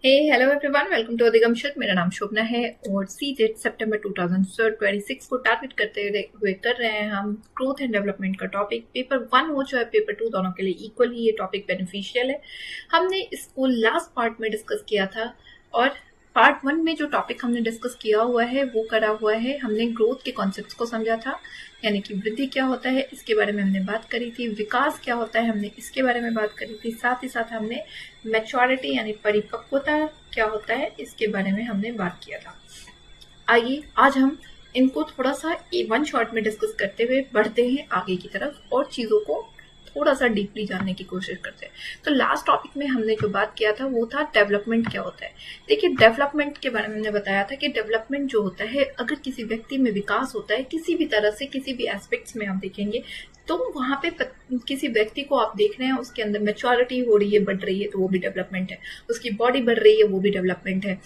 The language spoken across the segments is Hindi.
हेलो एवरीवन, वेलकम टू अधिगम शुद्ध। मेरा नाम शोभना है और सीजेट सितंबर 2026 को टारगेट करते हुए कर रहे हैं हम ग्रोथ एंड डेवलपमेंट का टॉपिक। पेपर 1 हो चाहे पेपर 2, दोनों के लिए इक्वल ही ये टॉपिक बेनिफिशियल है। हमने इसको लास्ट पार्ट में डिस्कस किया था और पार्ट 1 में जो टॉपिक हमने डिस्कस किया हुआ है वो करा हुआ है। हमने ग्रोथ के कॉन्सेप्ट्स को समझा था, यानी कि वृद्धि क्या होता है इसके बारे में हमने बात करी थी, विकास क्या होता है हमने इसके बारे में बात करी थी, साथ ही साथ हमने मैच्योरिटी यानी परिपक्वता क्या होता है इसके बारे में हमने बात किया था। आइए आज हम इनको थोड़ा सा वन शॉट में डिस्कस करते हुए बढ़ते हैं आगे की तरफ और चीज़ों को थोड़ा सा डीपली जानने की कोशिश करते हैं। तो लास्ट टॉपिक में हमने जो बात किया था वो था डेवलपमेंट क्या होता है। देखिए, डेवलपमेंट के बारे में हमने बताया था कि डेवलपमेंट जो होता है, अगर किसी व्यक्ति में विकास होता है किसी भी तरह से, किसी भी एस्पेक्ट्स में आप देखेंगे तो वहां पे किसी व्यक्ति को आप देख रहे हैं उसके अंदर मैच्योरिटी हो रही है, बढ़ रही है, तो वो भी डेवलपमेंट है। उसकी बॉडी बढ़ रही है, वो भी डेवलपमेंट है।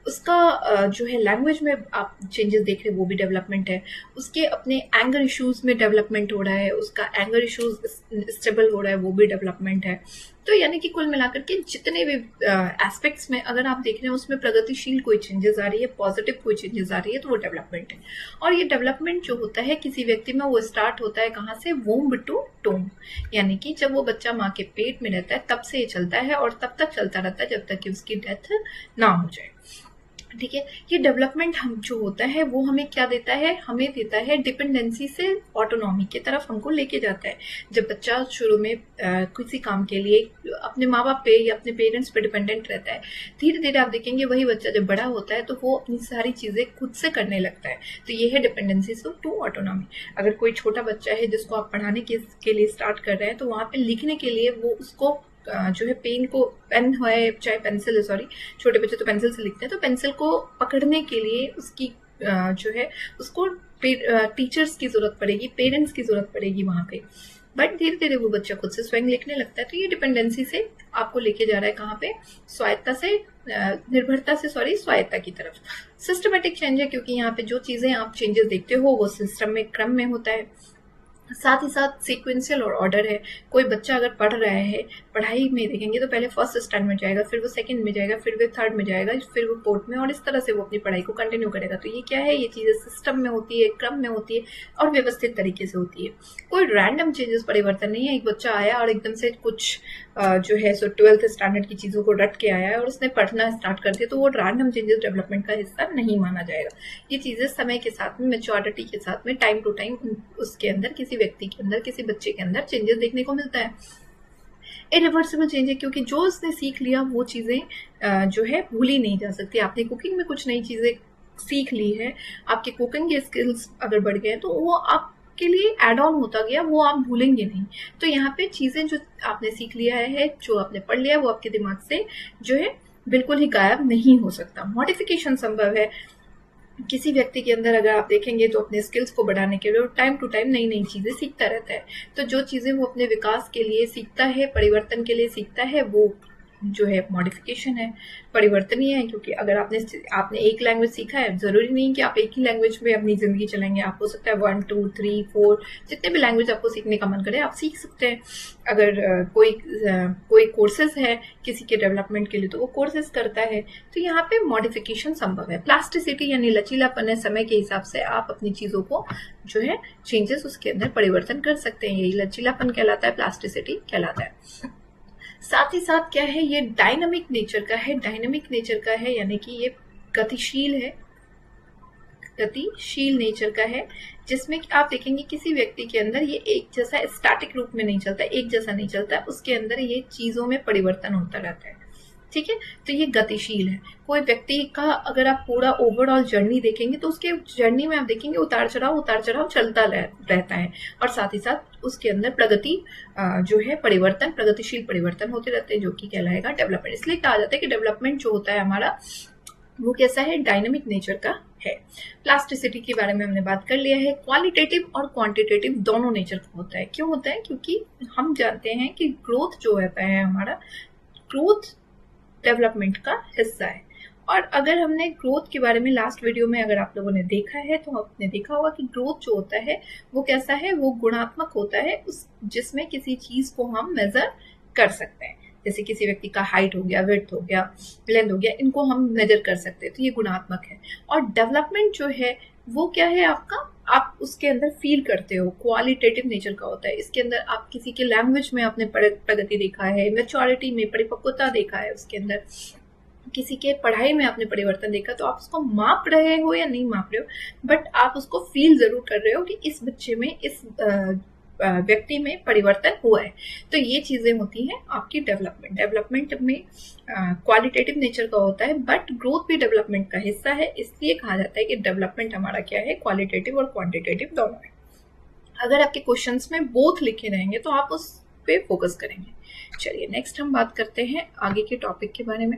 उसका जो है लैंग्वेज में आप चेंजेस देख रहे हैं, वो भी डेवलपमेंट है। उसके अपने एंगर इश्यूज में डेवलपमेंट हो रहा है, उसका एंगर इश्यूज स्टेबल हो रहा है, वो भी डेवलपमेंट है। तो यानी कि कुल मिलाकर के जितने भी एस्पेक्ट्स में अगर आप देख रहे हैं उसमें प्रगतिशील कोई चेंजेस आ रही है, पॉजिटिव कोई चेंजेस आ रही है, तो वो डेवलपमेंट है। और ये डेवलपमेंट जो होता है किसी व्यक्ति में, वो स्टार्ट होता है कहाँ से? वोम्ब टू टोम, यानी कि जब वो बच्चा माँ के पेट में रहता है तब से ये चलता है और तब तक चलता रहता है जब तक कि उसकी डेथ ना हो जाए। ठीक है, ये डेवलपमेंट हम जो होता है वो हमें क्या देता है? हमें देता है डिपेंडेंसी से ऑटोनॉमी की तरफ हमको लेके जाता है। जब बच्चा शुरू में किसी काम के लिए अपने माँ बाप पे या अपने पेरेंट्स पे डिपेंडेंट रहता है, धीरे धीरे आप देखेंगे वही बच्चा जब बड़ा होता है तो वो अपनी सारी चीजें खुद से करने लगता है। तो ये है डिपेंडेंसी टू ऑटोनॉमी। अगर कोई छोटा बच्चा है जिसको आप पढ़ाने के लिए स्टार्ट कर रहे हैं, तो वहां पे लिखने के लिए वो उसको जो है पेन को, पेन है चाहे पेंसिल है, सॉरी छोटे बच्चे तो पेंसिल से लिखते हैं, तो पेंसिल को पकड़ने के लिए उसकी जो है उसको टीचर्स की जरूरत पड़ेगी, पेरेंट्स की जरूरत पड़ेगी वहां पे। बट धीरे धीरे वो बच्चा खुद से स्वयं लिखने लगता है। तो ये डिपेंडेंसी से आपको लेके जा रहा है कहाँ पे? स्वायत्ता से, निर्भरता से, सॉरी, स्वायत्ता की तरफ। सिस्टमेटिक चेंज है क्योंकि यहाँ पे जो चीजें आप चेंजेस देखते हो वो सिस्टम में, क्रम में होता है। साथ ही साथ सीक्वेंशियल और ऑर्डर है। कोई बच्चा अगर पढ़ रहा है, पढ़ाई में देखेंगे तो पहले फर्स्ट स्टैंड में जाएगा, फिर वो सेकंड में जाएगा, फिर वो थर्ड में जाएगा, फिर वो फोर्थ में, और इस तरह से वो अपनी पढ़ाई को कंटिन्यू करेगा। तो ये क्या है? ये चीजें सिस्टम में होती है, क्रम में होती है और व्यवस्थित तरीके से होती है। कोई रैंडम चेंजेस, परिवर्तन नहीं है। एक बच्चा आया और एकदम से कुछ जो है सो 12th स्टैंडर्ड की चीजों को रट के आया है और उसने पढ़ना स्टार्ट कर दिया, तो वो रैंडम चेंजेस डेवलपमेंट का हिस्सा नहीं माना जाएगा। ये चीजें समय के साथ में, मैच्योरिटी के साथ में, टाइम टू टाइम उसके अंदर, किसी व्यक्ति के अंदर, किसी बच्चे के अंदर चेंजेस देखने को मिलता है। इरिवर्सिबल चेंज है क्योंकि जो उसने सीख लिया वो चीजें जो है भूली नहीं जा सकती। आपने कुकिंग में कुछ नई चीजें सीख ली है, आपके कुकिंग के स्किल्स अगर बढ़ गए तो वो आपके लिए एड ऑन होता गया, वो आप भूलेंगे नहीं। तो यहाँ पे चीजें जो आपने सीख लिया है, जो आपने पढ़ लिया है, वो आपके दिमाग से जो है बिल्कुल ही गायब नहीं हो सकता। मॉडिफिकेशन संभव है किसी व्यक्ति के अंदर। अगर आप देखेंगे तो अपने स्किल्स को बढ़ाने के लिए टाइम टू टाइम नई नई चीजें सीखता रहता है। तो जो चीजें वो अपने विकास के लिए सीखता है, परिवर्तन के लिए सीखता है, वो जो है मॉडिफिकेशन है, परिवर्तन ही है। क्योंकि अगर आपने एक लैंग्वेज सीखा है, जरूरी नहीं कि आप एक ही लैंग्वेज में अपनी जिंदगी चलाएंगे। आप हो सकता है 1 2 3 4 जितने भी लैंग्वेज आपको सीखने का मन करे आप सीख सकते हैं। अगर कोई कोर्सेज है किसी के डेवलपमेंट के लिए तो वो कोर्सेज करता है। तो यहाँ पे मॉडिफिकेशन संभव है। प्लास्टिसिटी यानी लचीलापन है, समय के हिसाब से आप अपनी चीजों को जो है चेंजेस, उसके अंदर परिवर्तन कर सकते हैं। यही लचीलापन कहलाता है, प्लास्टिसिटी कहलाता है। साथ ही साथ क्या है? ये डायनामिक नेचर का है। डायनामिक नेचर का है यानी कि ये गतिशील है, गतिशील नेचर का है, जिसमें आप देखेंगे किसी व्यक्ति के अंदर ये एक जैसा स्टैटिक रूप में नहीं चलता, एक जैसा नहीं चलता, उसके अंदर ये चीजों में परिवर्तन होता रहता है। ठीक है, तो ये गतिशील है। कोई व्यक्ति का अगर आप पूरा ओवरऑल जर्नी देखेंगे तो उसके जर्नी में आप देखेंगे उतार चढ़ाव चलता रहता है। और साथ ही साथ उसके अंदर प्रगति जो है, परिवर्तन, प्रगतिशील परिवर्तन होते रहते हैं, जो कि कहलाएगा डेवलपमेंट। इसलिए कहा जाता है कि डेवलपमेंट जो होता है हमारा, वो कैसा है? डायनामिक नेचर का है। प्लास्टिसिटी के बारे में हमने बात कर लिया है। क्वालिटेटिव और क्वांटिटेटिव दोनों नेचर का होता है। क्यों होता है? क्योंकि हम जानते हैं कि ग्रोथ जो होता है हमारा, ग्रोथ डेवलपमेंट का हिस्सा है। और अगर हमने ग्रोथ के बारे में लास्ट वीडियो में अगर आप लोगों ने देखा है तो आपने देखा होगा कि ग्रोथ जो होता है वो कैसा है? वो गुणात्मक होता है, उस जिसमें किसी चीज को हम मेजर कर सकते हैं। जैसे किसी व्यक्ति का हाइट हो गया, विड्थ हो गया, लेंथ हो गया, इनको हम मेजर कर सकते हैं, तो ये गुणात्मक है। और डेवलपमेंट जो है वो क्या है आपका, आप उसके अंदर फील करते हो, क्वालिटेटिव नेचर का होता है। इसके अंदर आप किसी के लैंग्वेज में आपने प्रगति देखा है, मैच्योरिटी में परिपक्वता देखा है, उसके अंदर किसी के पढ़ाई में आपने परिवर्तन देखा, तो आप उसको माप रहे हो या नहीं माप रहे हो, बट आप उसको फील जरूर कर रहे हो कि इस बच्चे में, इस व्यक्ति में परिवर्तन हुआ है। तो ये चीजें होती हैं आपकी डेवलपमेंट। डेवलपमेंट में क्वालिटेटिव नेचर का होता है, बट ग्रोथ भी डेवलपमेंट का हिस्सा है। इसलिए कहा जाता है कि डेवलपमेंट हमारा क्या है, क्वालिटेटिव और क्वांटिटेटिव दोनों है। अगर आपके क्वेश्चंस में बोथ लिखे रहेंगे तो आप उस पे फोकस करेंगे। चलिए नेक्स्ट हम बात करते हैं आगे के टॉपिक के बारे में।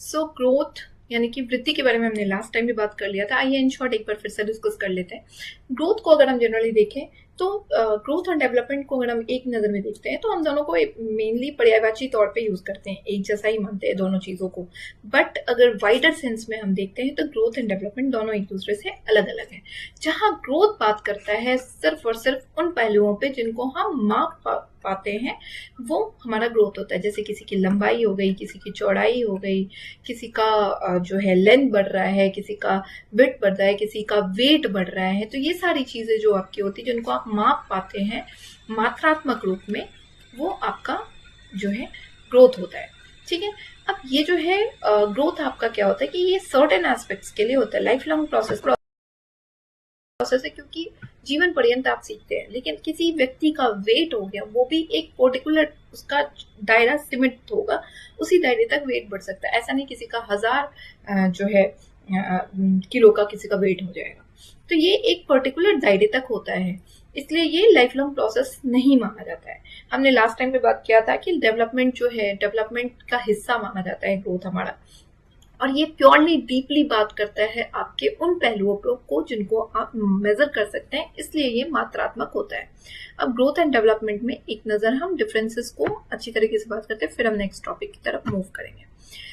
सो ग्रोथ यानी कि वृद्धि के बारे में हमने लास्ट टाइम भी बात कर लिया था। आइए इन शॉर्ट एक बार फिर से डिस्कस कर लेते हैं। ग्रोथ को अगर हम जनरली देखें तो ग्रोथ और डेवलपमेंट को अगर हम एक नज़र में देखते हैं तो हम दोनों को मेनली पर्यायवाची तौर पे यूज करते हैं, एक जैसा ही मानते हैं दोनों चीज़ों को। बट अगर वाइडर सेंस में हम देखते हैं तो ग्रोथ एंड डेवलपमेंट दोनों एक दूसरे से अलग अलग हैं। जहाँ ग्रोथ बात करता है सिर्फ और सिर्फ उन पहलुओं पे जिनको हम माप पाते हैं, वो हमारा ग्रोथ होता है। जैसे किसी की लंबाई हो गई, किसी की चौड़ाई हो गई, किसी का जो है लेंथ बढ़ रहा है, किसी का विड्थ बढ़ रहा है, किसी का वेट बढ़ रहा है। तो ये सारी चीजें जो आपकी होती है, जिनको आप माप पाते हैं मात्रात्मक रूप में, वो आपका जो है ग्रोथ होता है। ठीक है। अब ये जो है ग्रोथ आपका क्या होता है कि ये सर्टेन एस्पेक्ट्स के लिए होता है, लाइफ लॉन्ग प्रोसेस है, क्योंकि जीवन पर्यंत आप सीखते हैं। लेकिन किसी व्यक्ति का वेट हो गया, वो भी एक पर्टिकुलर उसका दायरा सीमित होगा, उसी दायरे तक वेट बढ़ सकता है। ऐसा नहीं किसी का 1000 जो है किलो का किसी का वेट हो जाएगा। तो ये एक पर्टिकुलर दायरे तक होता है, इसलिए ये लाइफ लॉन्ग प्रोसेस नहीं माना जाता है। हमने लास्ट टाइम पे बात किया था कि डेवलपमेंट जो है, डेवलपमेंट का हिस्सा माना जाता है ग्रोथ हमारा, और ये प्योरली डीपली बात करता है आपके उन पहलुओं को जिनको आप मेजर कर सकते हैं, इसलिए ये मात्रात्मक होता है। अब ग्रोथ एंड डेवलपमेंट में एक नजर हम डिफरेंसेस को अच्छी तरीके से बात करते हैं, फिर हम नेक्स्ट टॉपिक की तरफ मूव करेंगे।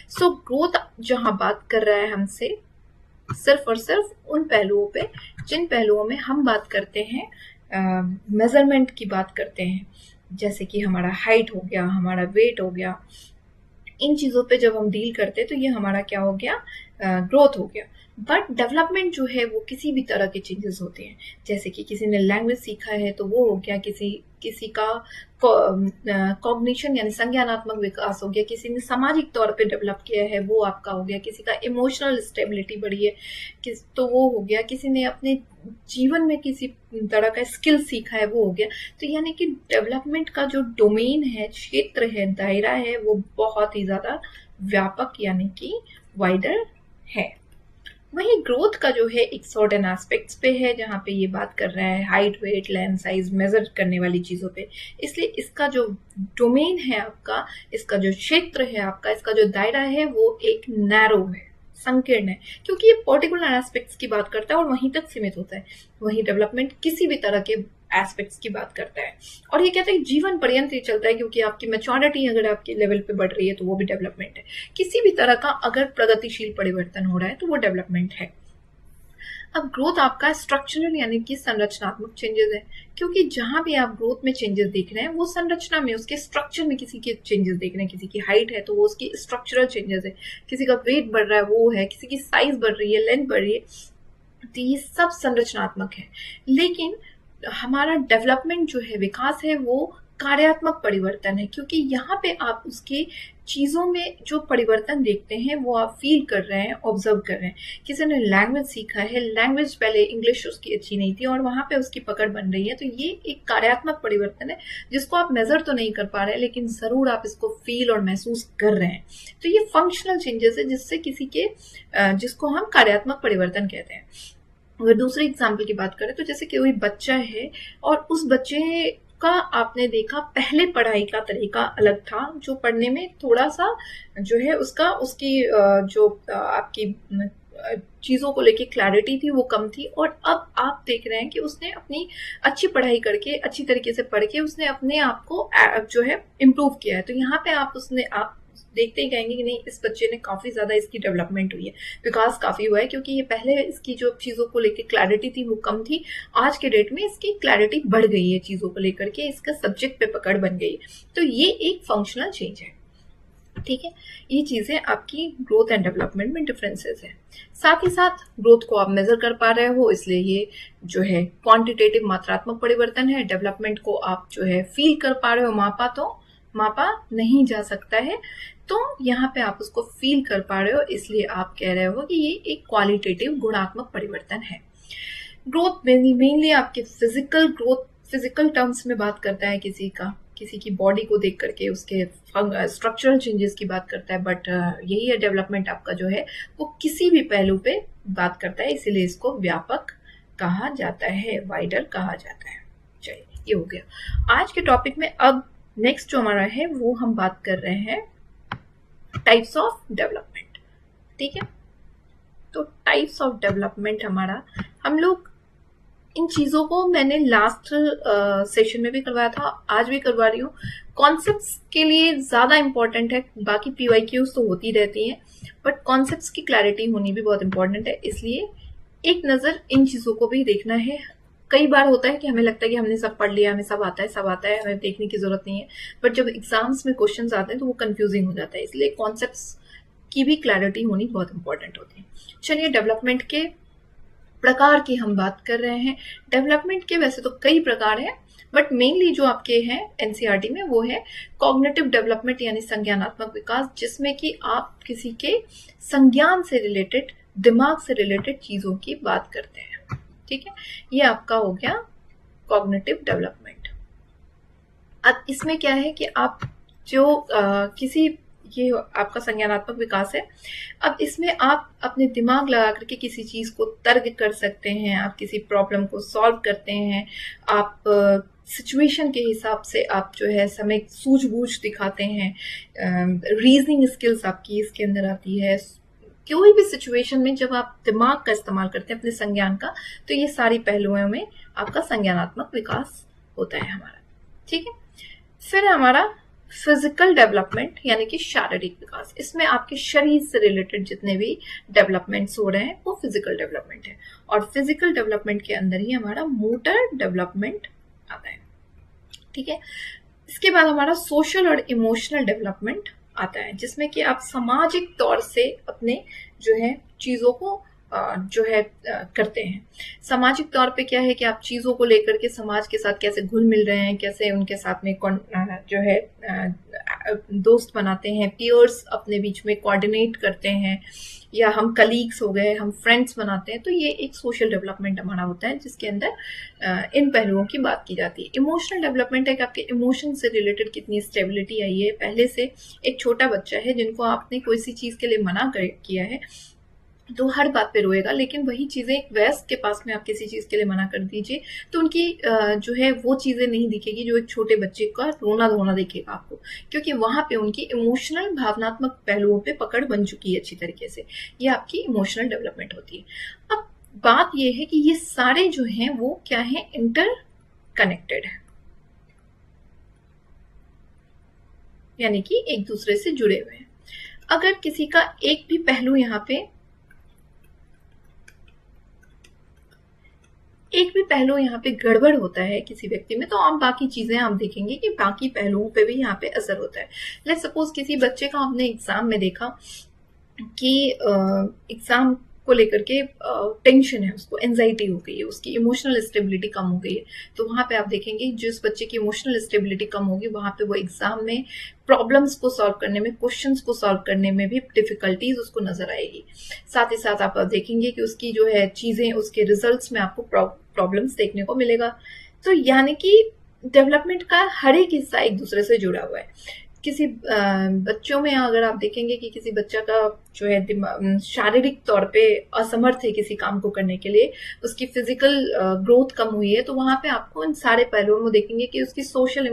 सो ग्रोथ जहां बात कर रहा है हमसे सिर्फ और सिर्फ उन पहलुओं पे जिन पहलुओं में हम बात करते हैं, मेजरमेंट की बात करते हैं, जैसे कि हमारा हाइट हो गया, हमारा वेट हो गया। इन चीजों पे जब हम डील करते हैं तो ये हमारा क्या हो गया, ग्रोथ हो गया। बट डेवलपमेंट जो है वो किसी भी तरह के चेंजेस होते हैं। जैसे कि किसी ने लैंग्वेज सीखा है तो वो हो गया, किसी का कॉग्निशन यानी संज्ञानात्मक विकास हो गया, किसी ने सामाजिक तौर पे डेवलप किया है वो आपका हो गया, किसी का इमोशनल स्टेबिलिटी बढ़ी है तो वो हो गया, किसी ने अपने जीवन में किसी तरह का स्किल सीखा है वो हो गया। तो यानी कि डेवलपमेंट का जो डोमेन है, क्षेत्र है, दायरा है, वो बहुत ही ज्यादा व्यापक यानी कि वाइडर है। वहीं ग्रोथ का जो है एक सर्टेन एस्पेक्ट्स पे है, जहाँ पे ये बात कर रहा है height, weight, length, size measure करने वाली चीजों पे। इसलिए इसका जो डोमेन है आपका, इसका जो क्षेत्र है आपका, इसका जो दायरा है वो एक नैरो है, संकीर्ण है, क्योंकि ये पर्टिकुलर एस्पेक्ट्स की बात करता है और वहीं तक सीमित होता है। वहीं डेवलपमेंट किसी भी तरह के एस्पेक्ट्स की बात करता है, और ये कहता है जीवन पर्यंत ये चलता है, क्योंकि आपकी मैच्योरिटी अगर आपके लेवल पे बढ़ रही है तो वो भी डेवलपमेंट है। किसी भी तरह का अगर प्रगतिशील परिवर्तन हो रहा है तो वो डेवलपमेंट है। अब ग्रोथ आपका स्ट्रक्चरल यानी कि संरचनात्मक चेंजेस है, क्योंकि जहां भी आप ग्रोथ में चेंजेस देख रहे हैं वो संरचना में, उसके स्ट्रक्चर में किसी के चेंजेस देख रहे हैं। किसी की हाइट है तो वो उसकी स्ट्रक्चरल चेंजेस है, किसी का वेट बढ़ रहा है वो है, किसी की साइज बढ़ रही है, लेंथ बढ़ रही है, तो ये सब संरचनात्मक है। लेकिन हमारा डेवलपमेंट जो है, विकास है, वो कार्यात्मक परिवर्तन है, क्योंकि यहाँ पे आप उसके चीजों में जो परिवर्तन देखते हैं वो आप फील कर रहे हैं, ऑब्जर्व कर रहे हैं। किसी ने लैंग्वेज सीखा है, लैंग्वेज पहले इंग्लिश उसकी अच्छी नहीं थी और वहां पे उसकी पकड़ बन रही है, तो ये एक कार्यात्मक परिवर्तन है जिसको आप मेजर तो नहीं कर पा रहे, लेकिन जरूर आप इसको फील और महसूस कर रहे हैं। तो ये फंक्शनल चेंजेस है जिससे किसी के जिसको हम कार्यात्मक परिवर्तन कहते हैं। अगर दूसरे एग्जाम्पल की बात करें तो जैसे कि कोई बच्चा है और उस बच्चे का आपने देखा पहले पढ़ाई का तरीका अलग था, जो पढ़ने में थोड़ा सा जो है उसकी जो आपकी चीजों को लेके क्लैरिटी थी वो कम थी, और अब आप देख रहे हैं कि उसने अपनी अच्छी पढ़ाई करके, अच्छी तरीके से पढ़ के उसने अपने आप को जो है इम्प्रूव किया है। तो यहाँ पे आप देखते ही कहेंगे कि नहीं, इस बच्चे ने काफी ज्यादा इसकी डेवलपमेंट हुई है, विकास काफी हुआ है, क्योंकि ये पहले इसकी जो चीजों को लेकर क्लैरिटी थी वो कम थी। आज के डेट में इसकी क्लैरिटी बढ़ गई है चीजों को लेकर के, इसका सब्जेक्ट पे पकड़ बन गई। तो ये एक फंक्शनल चेंज है, ठीक है। ये चीजें आपकी ग्रोथ एंड डेवलपमेंट में डिफरेंसेस है। साथ ही साथ ग्रोथ को आप मेजर कर पा रहे हो, इसलिए ये जो है क्वांटिटेटिव मात्रात्मक परिवर्तन है। डेवलपमेंट को आप जो है फील कर पा रहे हो, मापा नहीं जा सकता है, तो यहाँ पे आप उसको फील कर पा रहे हो, इसलिए आप कह रहे हो कि ये एक क्वालिटेटिव गुणात्मक परिवर्तन है। ग्रोथ मेनली आपके फिजिकल ग्रोथ, फिजिकल टर्म्स में बात करता है, किसी की बॉडी को देख करके उसके स्ट्रक्चरल चेंजेस की बात करता है, बट यही है डेवलपमेंट आपका जो है वो किसी भी पहलू पे बात करता है, इसीलिए इसको व्यापक कहा जाता है, वाइडर कहा जाता है। चलिए, ये हो गया आज के टॉपिक में। अब नेक्स्ट जो हमारा है वो हम बात कर रहे हैं टाइप्स ऑफ डेवलपमेंट, ठीक है। तो टाइप्स ऑफ डेवलपमेंट हमारा, हम लोग इन चीजों को मैंने लास्ट सेशन में भी करवाया था, आज भी करवा रही हूँ। कॉन्सेप्ट्स के लिए ज्यादा इंपॉर्टेंट है, बाकी पीवाईक्यूज तो होती रहती हैं, बट कॉन्सेप्ट्स की क्लैरिटी होनी भी बहुत इंपॉर्टेंट है, इसलिए एक नजर इन चीजों को भी देखना है। कई बार होता है कि हमें लगता है कि हमने सब पढ़ लिया, हमें सब आता है, हमें देखने की जरूरत नहीं है, बट जब एग्जाम्स में क्वेश्चंस आते हैं तो वो कंफ्यूजिंग हो जाता है, इसलिए कॉन्सेप्ट्स की भी क्लैरिटी होनी बहुत इंपॉर्टेंट होती है। चलिए, डेवलपमेंट के प्रकार की हम बात कर रहे हैं। डेवलपमेंट के वैसे तो कई प्रकार हैं, बट मेनली जो आपके हैं एनसीईआरटी में वो है कॉग्निटिव डेवलपमेंट, यानी संज्ञानात्मक विकास, जिसमें कि आप किसी के संज्ञान से रिलेटेड, दिमाग से रिलेटेड चीजों की बात करते हैं, ठीक है। ये आपका हो गया कॉग्निटिव डेवलपमेंट। अब इसमें क्या है कि आप जो ये आपका संज्ञानात्मक विकास है। अब इसमें आप अपने दिमाग लगा करके किसी चीज को तर्क कर सकते हैं, आप किसी प्रॉब्लम को सॉल्व करते हैं, आप सिचुएशन के हिसाब से आप जो है समय सूझबूझ दिखाते हैं, रीजनिंग स्किल्स आपकी इसके अंदर आती है। कोई भी सिचुएशन में जब आप दिमाग का इस्तेमाल करते हैं अपने संज्ञान का, तो ये सारी पहलुओं में आपका संज्ञानात्मक विकास होता है हमारा, ठीक है। फिर हमारा फिजिकल डेवलपमेंट, यानी कि शारीरिक विकास। इसमें आपके शरीर से रिलेटेड जितने भी डेवलपमेंट्स हो रहे हैं वो फिजिकल डेवलपमेंट है, और फिजिकल डेवलपमेंट के अंदर ही हमारा मोटर डेवलपमेंट आता है, ठीक है। इसके बाद हमारा सोशल और इमोशनल डेवलपमेंट आता है, जिसमें कि आप सामाजिक तौर से अपने जो है चीजों को जो है करते हैं। सामाजिक तौर पे क्या है कि आप चीजों को लेकर के समाज के साथ कैसे घुल मिल रहे हैं, कैसे उनके साथ में जो है दोस्त बनाते हैं, पीयर्स अपने बीच में कोऑर्डिनेट करते हैं, या हम कलीग्स हो गए, हम फ्रेंड्स बनाते हैं। तो ये एक सोशल डेवलपमेंट हमारा होता है, जिसके अंदर इन पहलुओं की बात की जाती है। इमोशनल डेवलपमेंट है कि आपके इमोशन से रिलेटेड कितनी स्टेबिलिटी आई है। पहले से एक छोटा बच्चा है जिनको आपने कोई सी चीज के लिए मना किया है तो हर बात पे रोएगा, लेकिन वही चीजें एक वयस्क के पास में आप किसी चीज के लिए मना कर दीजिए तो उनकी जो है वो चीजें नहीं दिखेगी जो एक छोटे बच्चे का रोना धोना दिखेगा आपको, क्योंकि वहां पे उनकी इमोशनल भावनात्मक पहलुओं पे पकड़ बन चुकी है अच्छी तरीके से। ये आपकी इमोशनल डेवलपमेंट होती है। अब बात ये है कि ये सारे जो हैं वो क्या है, इंटर कनेक्टेड है, यानी कि एक दूसरे से जुड़े हुए हैं। अगर किसी का एक भी पहलू यहाँ पे गड़बड़ होता है किसी व्यक्ति में, तो आप बाकी चीजें आप देखेंगे कि बाकी पहलुओं पे भी यहाँ पे असर होता है। लेट्स सपोज किसी बच्चे का आपने एग्जाम में देखा कि एग्जाम को लेकर के टेंशन है, उसको एंजाइटी हो गई है, उसकी इमोशनल स्टेबिलिटी कम हो गई है, तो वहां पे आप देखेंगे जिस बच्चे की इमोशनल स्टेबिलिटी कम होगी वहां पे वो एग्जाम में प्रॉब्लम्स को सॉल्व करने में, क्वेश्चंस को सॉल्व करने में भी डिफिकल्टीज उसको नजर आएगी। साथ ही साथ आप देखेंगे कि उसकी जो है चीजें, उसके रिजल्ट्स में आपको प्रॉब्लम्स देखने को मिलेगा। तो यानी कि डेवलपमेंट का हर एक हिस्सा एक दूसरे से जुड़ा हुआ है। किसी बच्चों में अगर आप देखेंगे कि किसी बच्चा का जो है शारीरिक तौर पे असमर्थ है किसी काम को करने के लिए, उसकी फिजिकल ग्रोथ कम हुई है, तो वहां पे आपको इन सारे पहलुओं में देखेंगे कि उसकी सोशल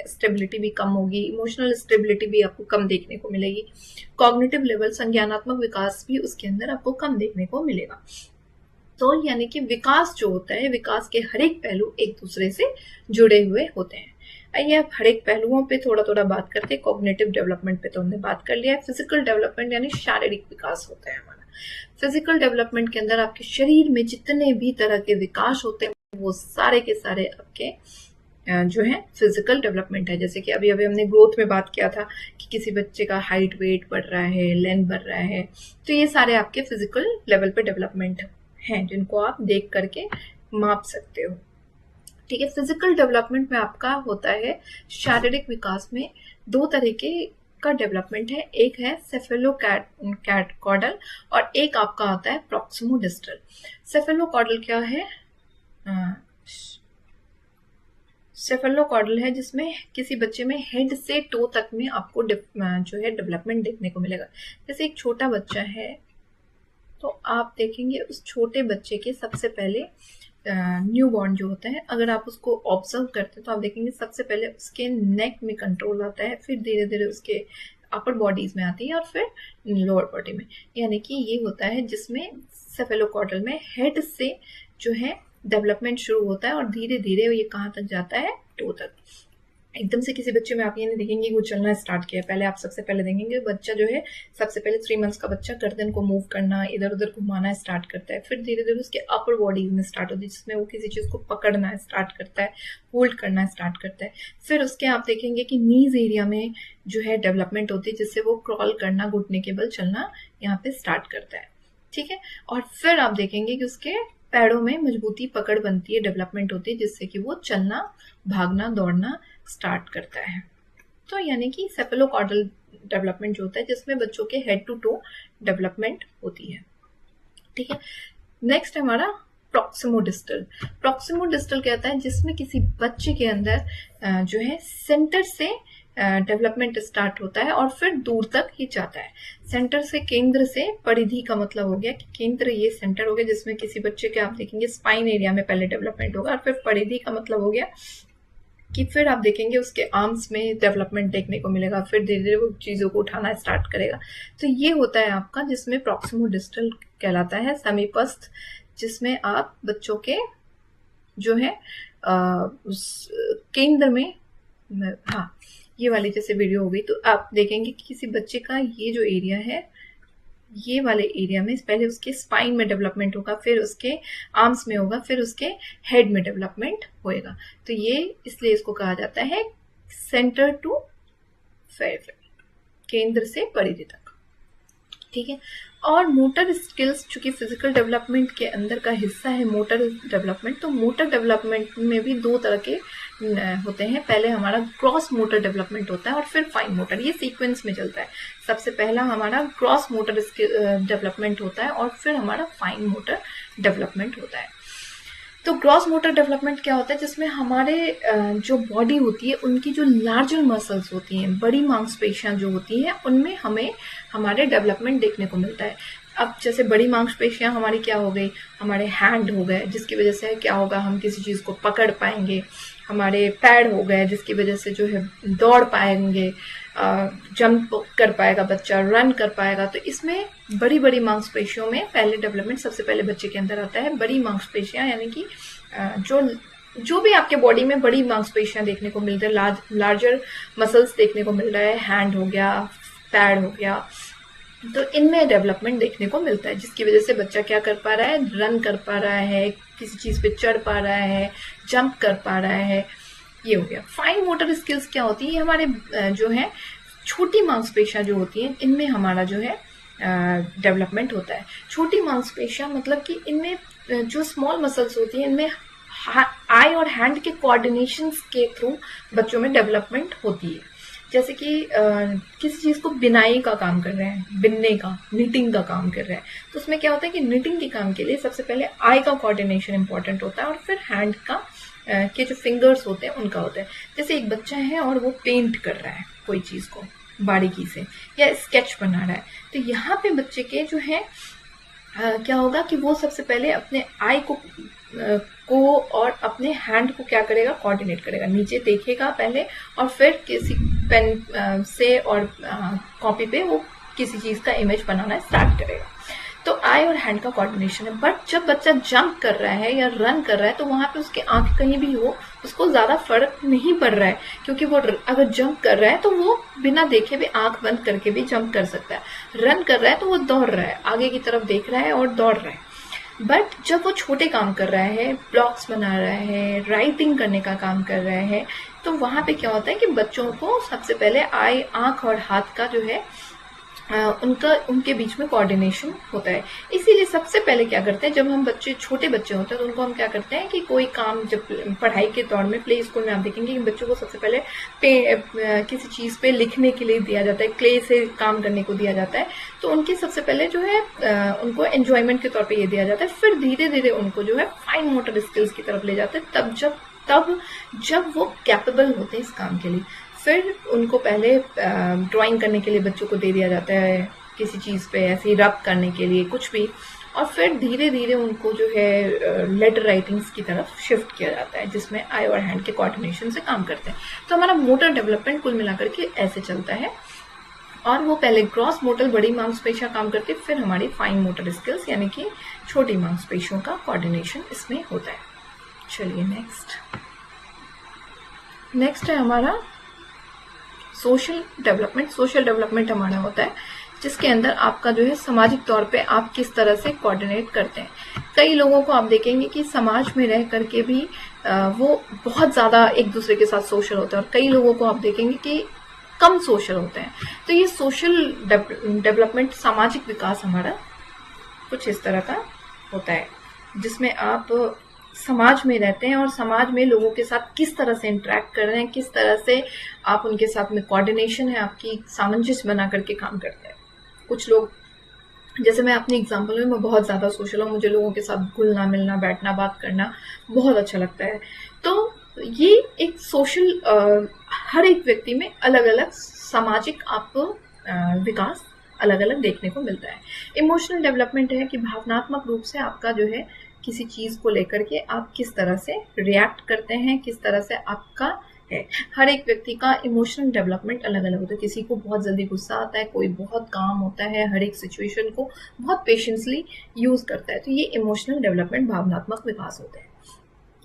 स्टेबिलिटी भी कम होगी, इमोशनल स्टेबिलिटी भी आपको कम देखने को मिलेगी, कॉग्निटिव लेवल, संज्ञानात्मक विकास भी उसके अंदर आपको कम देखने को मिलेगा। तो यानी कि विकास जो होता है, विकास के हर एक पहलू एक दूसरे से जुड़े हुए होते हैं। आइए अब हर एक पहलुओं पे थोड़ा थोड़ा बात करते हैं। कॉग्निटिव डेवलपमेंट पे तो हमने बात कर लिया है। फिजिकल डेवलपमेंट यानी शारीरिक विकास होता है हमारा। फिजिकल डेवलपमेंट के अंदर आपके शरीर में जितने भी तरह के विकास होते हैं वो सारे के सारे आपके जो है फिजिकल डेवलपमेंट है। जैसे कि अभी अभी हमने ग्रोथ में बात किया था कि किसी बच्चे का हाइट वेट बढ़ रहा है, लेंथ बढ़ रहा है, तो ये सारे आपके फिजिकल लेवल पे डेवलपमेंट हैं जिनको आप देख करके माप सकते हो। ठीक है, फिजिकल डेवलपमेंट में आपका होता है शारीरिक विकास में दो तरीके का डेवलपमेंट है। एक है सेफेलोकॉर्डल और एक आपका आता है प्रॉक्सिमोडिस्टल। सेफेलोकॉर्डल क्या है? सेफेलोकॉर्डल है जिसमें किसी बच्चे में हेड से टो तक में आपको जो है डेवलपमेंट देखने को मिलेगा। जैसे एक छोटा बच्चा है तो आप देखेंगे उस छोटे बच्चे के सबसे पहले न्यू बॉर्न जो होता है, अगर आप उसको ऑब्जर्व करते हैं तो आप देखेंगे सबसे पहले उसके नेक में कंट्रोल आता है, फिर धीरे धीरे उसके अपर बॉडीज में आती है और फिर लोअर बॉडी में। यानी कि ये होता है जिसमें सेफेलोकॉर्डल में हेड से जो है डेवलपमेंट शुरू होता है और धीरे धीरे ये कहाँ तक जाता है? टो तक। एकदम से किसी बच्चे में आप ये नहीं देखेंगे वो चलना स्टार्ट किया। पहले आप सबसे पहले देखेंगे बच्चा जो है सबसे पहले 3 मंथ्स का बच्चा गर्दन को मूव करना, इधर उधर घुमाना स्टार्ट करता है, फिर धीरे धीरे उसके अपर बॉडी में स्टार्ट होती है जिसमें वो किसी चीज को पकड़ना स्टार्ट करता है, होल्ड करना स्टार्ट करता है। फिर उसके आप देखेंगे कि नीज एरिया में जो है डेवलपमेंट होती है जिससे वो क्रॉल करना, घुटने के बल चलना यहाँ पे स्टार्ट करता है। ठीक है, और फिर आप देखेंगे कि उसके पैरों में मजबूती पकड़ बनती है, डेवलपमेंट होती है जिससे कि वो चलना, भागना, दौड़ना स्टार्ट करता है। तो यानी कि सेफेलोकॉर्डल डेवलपमेंट जो होता है जिसमें बच्चों के हेड टू टो डेवलपमेंट होती है। ठीक है, नेक्स्ट हमारा प्रॉक्सिमोडिस्टल। प्रॉक्सिमोडिस्टल कहता है जिसमें किसी बच्चे के अंदर जो है सेंटर से डेवलपमेंट स्टार्ट होता है और फिर दूर तक ही जाता है। सेंटर से, केंद्र से परिधि का मतलब हो गया कि केंद्र ये सेंटर हो गया जिसमें किसी बच्चे के आप देखेंगे स्पाइन एरिया में पहले डेवलपमेंट होगा और फिर परिधि का मतलब हो गया कि फिर आप देखेंगे उसके आर्म्स में डेवलपमेंट देखने को मिलेगा, फिर धीरे धीरे वो चीजों को उठाना स्टार्ट करेगा। तो ये होता है आपका जिसमें प्रॉक्सिमोडिस्टल कहलाता है। समीपस्थ जिसमें आप बच्चों के जो है उस केंद्र में, हाँ ये वाली जैसे वीडियो हो गई तो आप देखेंगे कि किसी बच्चे का ये जो एरिया है, ये वाले एरिया में पहले उसके स्पाइन में डेवलपमेंट होगा, फिर उसके आर्म्स में होगा, फिर उसके हेड में डेवलपमेंट होएगा। तो ये इसलिए इसको कहा जाता है सेंटर टू फेयर, केंद्र से परिधि तक। ठीक है, और मोटर स्किल्स चूंकि फिजिकल डेवलपमेंट के अंदर का हिस्सा है मोटर डेवलपमेंट, तो मोटर डेवलपमेंट में भी दो तरह के होते हैं। पहले हमारा ग्रॉस मोटर डेवलपमेंट होता है और फिर फाइन मोटर, ये सीक्वेंस में चलता है। सबसे पहला हमारा ग्रॉस मोटर डेवलपमेंट होता है और फिर हमारा फाइन मोटर डेवलपमेंट होता है। तो ग्रॉस मोटर डेवलपमेंट क्या होता है? जिसमें हमारे जो बॉडी होती है उनकी जो लार्जर मसल्स होती हैं, बड़ी मांसपेशियां जो होती हैं, उनमें हमें हमारे डेवलपमेंट देखने को मिलता है। अब जैसे बड़ी मांसपेशियां हमारी क्या हो गई, हमारे हैंड हो गए जिसकी वजह से क्या होगा, हम किसी चीज को पकड़ पाएंगे। हमारे पैर हो गए जिसकी वजह से जो है दौड़ पाएंगे, जंप कर पाएगा बच्चा, रन कर पाएगा। तो इसमें बड़ी बड़ी मांसपेशियों में पहले डेवलपमेंट सबसे पहले बच्चे के अंदर आता है। बड़ी मांसपेशियां यानी कि जो भी आपके बॉडी में बड़ी मांसपेशियां देखने को मिल रही है, लार्जर मसल्स देखने को मिल रहा है, हैंड हो गया, पैर हो गया, तो इनमें डेवलपमेंट देखने को मिलता है जिसकी वजह से बच्चा क्या कर पा रहा है, रन कर पा रहा है, किसी चीज पे चढ़ पा रहा है, जंप कर पा रहा है। ये हो गया। फाइन मोटर स्किल्स क्या होती है? हमारे जो है छोटी मांसपेशियां जो होती हैं इनमें हमारा जो है डेवलपमेंट होता है। छोटी मांसपेशियां मतलब कि इनमें जो स्मॉल मसल्स होती हैं इनमें आई और हैंड के कोऑर्डिनेशन के थ्रू बच्चों में डेवलपमेंट होती है। जैसे कि किसी चीज को बिनाई का काम कर रहे हैं, बिनने का, निटिंग का काम कर रहे हैं, तो उसमें क्या होता है कि निटिंग के काम के लिए सबसे पहले आई का कोऑर्डिनेशन इंपॉर्टेंट होता है और फिर हैंड का के जो फिंगर्स होते हैं उनका होता है। जैसे एक बच्चा है और वो पेंट कर रहा है कोई चीज को बारीकी से या स्केच बना रहा है, तो यहाँ पे बच्चे के जो है क्या होगा कि वो सबसे पहले अपने आई को और अपने हैंड को क्या करेगा, कोऑर्डिनेट करेगा, नीचे देखेगा पहले और फिर किसी पेन से और कॉपी पे वो किसी चीज का इमेज बनाना स्टार्ट करेगा। तो आई और हैंड का कोऑर्डिनेशन है। बट जब बच्चा जंप कर रहा है या रन कर रहा है तो वहां पे उसके आंख कहीं भी हो उसको ज़्यादा फर्क नहीं पड़ रहा है, क्योंकि वो अगर जंप कर रहा है तो वो बिना देखे भी आंख बंद करके भी जंप कर सकता है। रन कर रहा है तो वो दौड़ रहा है, आगे की तरफ देख रहा है और दौड़ रहा है। बट जब वो छोटे काम कर रहा है, ब्लॉक्स बना रहा है, राइटिंग करने का काम कर रहा है, तो वहां पे क्या होता है कि बच्चों को सबसे पहले आंख और हाथ का जो है उनके बीच में कोऑर्डिनेशन होता है। इसीलिए सबसे पहले क्या करते हैं, जब हम छोटे बच्चे होते हैं तो उनको हम क्या करते हैं कि कोई काम, जब पढ़ाई के दौर में प्ले स्कूल में आप देखेंगे कि बच्चों को सबसे पहले किसी चीज पे लिखने के लिए दिया जाता है, क्ले से काम करने को दिया जाता है। तो उनकी सबसे पहले जो है उनको एंजॉयमेंट के तौर पर ये दिया जाता है, फिर धीरे धीरे उनको जो है फाइन मोटर स्किल्स की तरफ ले जाते हैं, तब जब वो कैपेबल होते हैं इस काम के लिए। फिर उनको पहले ड्राइंग करने के लिए बच्चों को दे दिया जाता है, किसी चीज़ पे ऐसे ही रब करने के लिए कुछ भी, और फिर धीरे धीरे उनको जो है लेटर राइटिंग्स की तरफ शिफ्ट किया जाता है, जिसमें आई और हैंड के कोऑर्डिनेशन से काम करते हैं। तो हमारा मोटर डेवलपमेंट कुल मिलाकर के ऐसे चलता है, और वो पहले ग्रॉस मोटर बड़ी मांसपेशियां काम करती है, फिर हमारी फाइन मोटर स्किल्स यानी कि छोटी मांसपेशियों का कोऑर्डिनेशन इसमें होता है। चलिए नेक्स्ट है हमारा सोशल डेवलपमेंट। सोशल डेवलपमेंट हमारा होता है जिसके अंदर आपका जो है सामाजिक तौर पे आप किस तरह से कोऑर्डिनेट करते हैं। कई लोगों को आप देखेंगे कि समाज में रह करके भी वो बहुत ज्यादा एक दूसरे के साथ सोशल होते हैं, और कई लोगों को आप देखेंगे कि कम सोशल होते हैं। तो ये सोशल डेवलपमेंट, सामाजिक विकास हमारा कुछ इस तरह का होता है, जिसमें आप समाज में रहते हैं और समाज में लोगों के साथ किस तरह से इंटरेक्ट कर रहे हैं, किस तरह से आप उनके साथ में कोऑर्डिनेशन है आपकी, सामंजस्य बना करके काम करते हैं। कुछ लोग, जैसे मैं अपनी एग्जांपल में, मैं बहुत ज्यादा सोशल हूँ, मुझे लोगों के साथ घुलना मिलना, बैठना, बात करना बहुत अच्छा लगता है। तो ये एक सोशल हर एक व्यक्ति में अलग अलग सामाजिक आपको विकास अलग अलग देखने को मिलता है। इमोशनल डेवलपमेंट है कि भावनात्मक रूप से आपका जो है किसी चीज को लेकर के आप किस तरह से रिएक्ट करते हैं, किस तरह से आपका है। हर एक व्यक्ति का इमोशनल डेवलपमेंट अलग अलग होता है। किसी को बहुत जल्दी गुस्सा आता है, कोई बहुत काम होता है, हर एक सिचुएशन को बहुत पेशेंसली यूज करता है। तो ये इमोशनल डेवलपमेंट, भावनात्मक विकास होते हैं,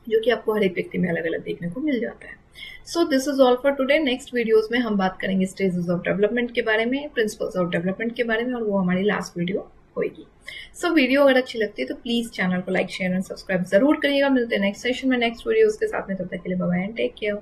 जो कि आपको हर एक व्यक्ति में अलग अलग देखने को मिल जाता है। So this is all for today. Next videos में हम बात करेंगे स्टेजेस ऑफ डेवलपमेंट के बारे में, प्रिंसिपल्स ऑफ डेवलपमेंट के बारे में, और वो हमारी लास्ट वीडियो होगी। सो वीडियो अगर अच्छी लगती है तो प्लीज चैनल को लाइक, शेयर एंड सब्सक्राइब जरूर करिएगा। मिलते हैं नेक्स्ट सेशन में नेक्स्ट वीडियोस के साथ में, तब तक के लिए bye bye and take care.